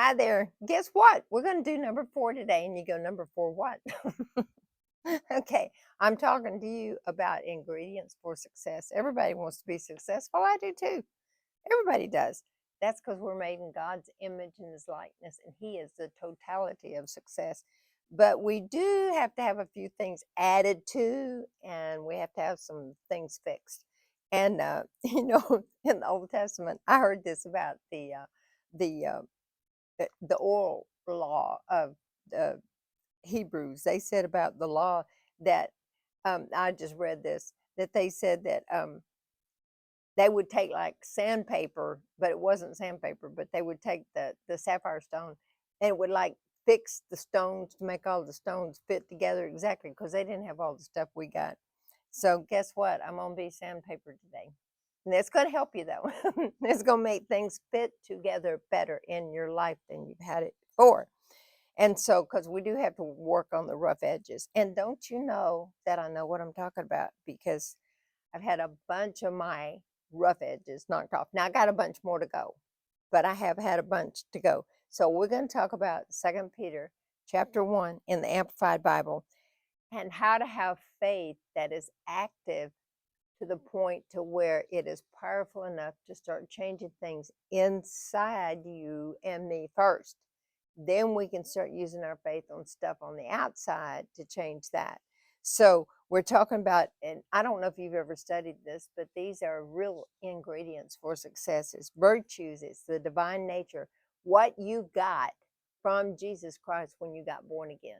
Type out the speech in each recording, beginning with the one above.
Hi there. Guess what? We're going to do number 4 today. And you go, number 4 what? Okay. I'm talking to you about ingredients for success. Everybody wants to be successful. I do too. Everybody does. That's because we're made in God's image and his likeness, and he is the totality of success. But we do have to have a few things added to, and we have to have some things fixed. And, in the Old Testament, I heard this about the oral law of the Hebrews. They said about the law that I just read this that they said that they would take like sandpaper, but it wasn't sandpaper, but they would take the sapphire stone and it would like fix the stones to make all the stones fit together exactly because they didn't have all the stuff we got. So guess what? I'm gonna be sandpaper today. And it's gonna help you though. It's gonna make things fit together better in your life than you've had it before. And so, because we do have to work on the rough edges. And don't you know that I know what I'm talking about? Because I've had a bunch of my rough edges knocked off. Now I got a bunch more to go, but I have had a bunch to go. So we're going to talk about Second Peter chapter 1 in the Amplified Bible and how to have faith that is active to the point to where it is powerful enough to start changing things inside you and me first. Then we can start using our faith on stuff on the outside to change that. So we're talking about, and I don't know if you've ever studied this, but these are real ingredients for success. It's virtues, it's the divine nature, what you got from Jesus Christ when you got born again.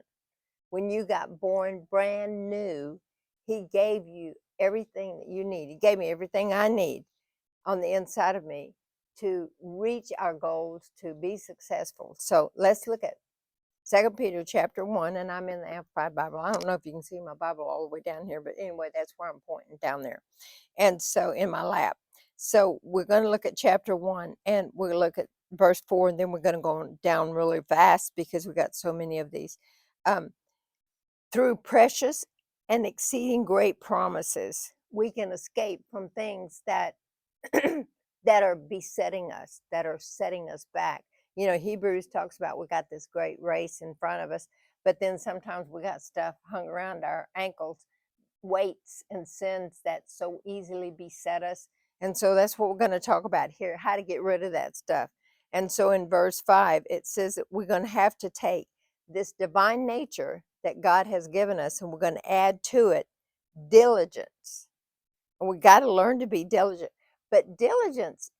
When you got born brand new, he gave you everything that you need. He gave me everything I need on the inside of me to reach our goals, to be successful. So let's look at Second Peter chapter 1, and I'm in the Amplified Bible. I don't know if you can see my Bible all the way down here, but anyway, that's where I'm pointing, down there. And so in my lap. So we're going to look at chapter 1, and we'll look at verse 4, and then we're going to go down really fast because we got so many of these. Um, Through precious and exceeding great promises, we can escape from things that that are besetting us, that are setting us back. Hebrews talks about we got this great race in front of us, but then sometimes we got stuff hung around our ankles, weights and sins that so easily beset us. And so that's what we're going to talk about here, how to get rid of that stuff. And so in verse 5, it says that we're going to have to take this divine nature that God has given us and we're going to add to it diligence. And we got to learn to be diligent. But diligence,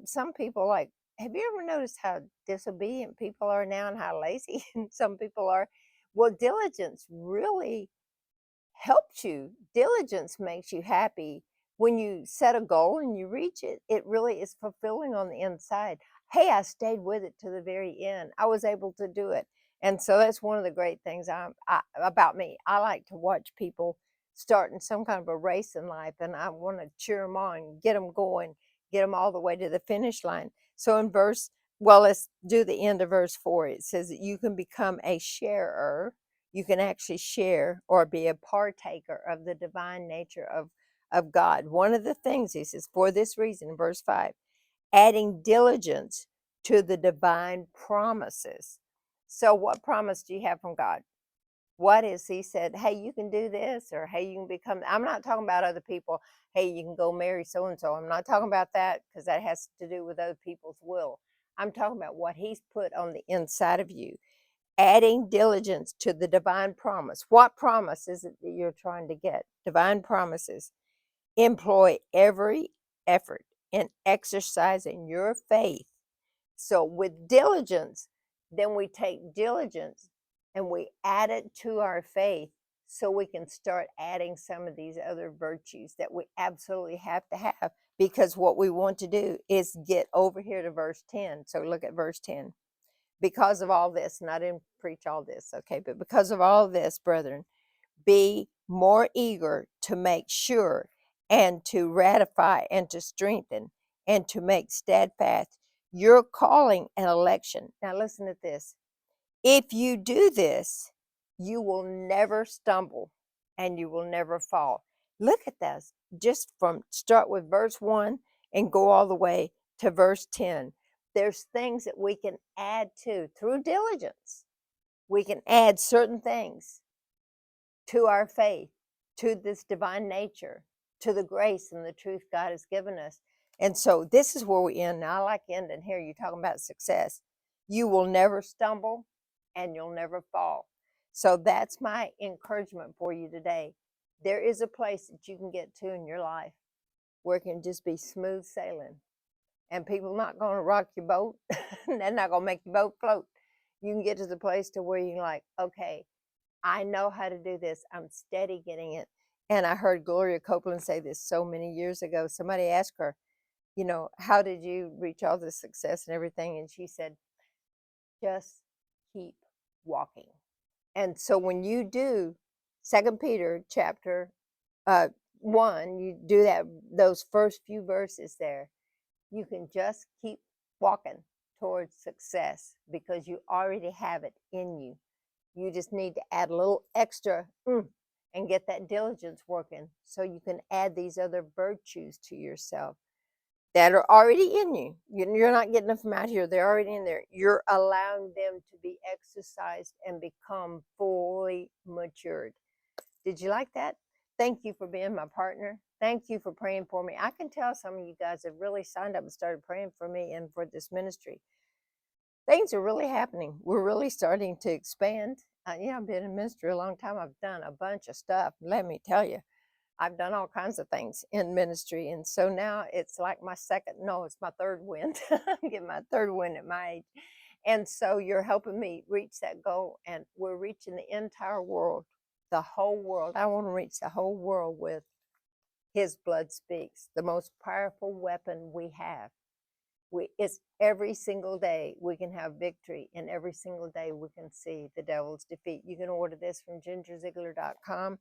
some people like, have you ever noticed how disobedient people are now and how lazy some people are? Well, diligence really helps you. Diligence makes you happy. When you set a goal and you reach it, it really is fulfilling on the inside. Hey, I stayed with it to the very end. I was able to do it. And so that's one of the great things about me. I like to watch people starting some kind of a race in life, and I want to cheer them on, get them going, get them all the way to the finish line. So let's do the end of verse 4. It says that you can become a sharer, you can actually share or be a partaker of the divine nature of God. One of the things he says, for this reason, verse 5, adding diligence to the divine promises. So, what promise do you have from God? What is he said, hey, you can do this, or hey, you can become, I'm not talking about other people, hey, you can go marry so and so. I'm not talking about that because that has to do with other people's will. I'm talking about what he's put on the inside of you, adding diligence to the divine promise. What promise is it that you're trying to get? Divine promises. Employ every effort in exercising your faith. So, with diligence, then we take diligence and we add it to our faith so we can start adding some of these other virtues that we absolutely have to have, because what we want to do is get over here to verse 10. So, look at verse 10. Because of all this, and I didn't preach all this, okay, but because of all this, brethren, be more eager to make sure and to ratify and to strengthen and to make steadfast your calling and election. Now, listen to this. If you do this, you will never stumble and you will never fall. Look at this. Just from start with verse 1 and go all the way to verse 10. there's things that we can add to through diligence. We can add certain things to our faith, to this divine nature, to the grace and the truth God has given us. And so this is where we end. Now, I like ending here. You're talking about success. You will never stumble and you'll never fall. So that's my encouragement for you today. There is a place that you can get to in your life where it can just be smooth sailing. And people not going to rock your boat. They're not going to make your boat float. You can get to the place to where you're like, okay, I know how to do this. I'm steady getting it. And I heard Gloria Copeland say this so many years ago. Somebody asked her, you know, how did you reach all this success and everything? And she said, just keep walking. And so when you do 2 Peter chapter 1, you do that, those first few verses there, you can just keep walking towards success because you already have it in you. You just need to add a little extra and get that diligence working so you can add these other virtues to yourself that are already in you. You're not getting them from out here. They're already in there. You're allowing them to be exercised and become fully matured. Did you like that? Thank you for being my partner. Thank you for praying for me. I can tell some of you guys have really signed up and started praying for me and for this ministry. Things are really happening. We're really starting to expand. I've been in ministry a long time. I've done a bunch of stuff. Let me tell you, I've done all kinds of things in ministry. And so now it's like it's my third wind. I'm getting my third wind at my age. And so you're helping me reach that goal. And we're reaching the entire world, the whole world. I want to reach the whole world with His blood speaks, the most powerful weapon we have. It's every single day we can have victory, and every single day we can see the devil's defeat. You can order this from gingerziegler.com,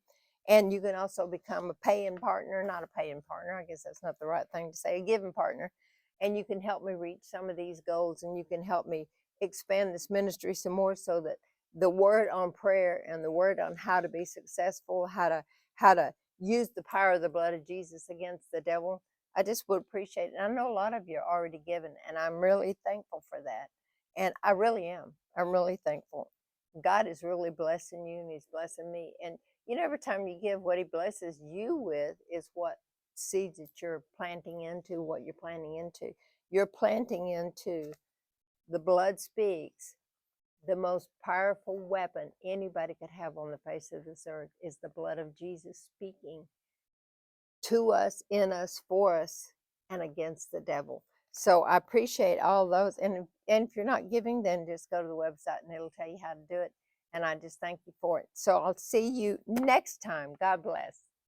and you can also become a paying partner, not a paying partner. I guess that's not the right thing to say, a giving partner. And you can help me reach some of these goals, and you can help me expand this ministry some more so that the word on prayer and the word on how to be successful, how to use the power of the blood of Jesus against the devil, I just would appreciate it. And I know a lot of you are already given, and I'm really thankful for that. And I really am. I'm really thankful. God is really blessing you, and He's blessing me. And every time you give, what He blesses you with is what seeds that you're planting into, what you're planting into. You're planting into the blood speaks. The most powerful weapon anybody could have on the face of this earth is the blood of Jesus speaking to us, in us, for us, and against the devil. So I appreciate all those. And if you're not giving, then just go to the website and it'll tell you how to do it. And I just thank you for it. So I'll see you next time. God bless.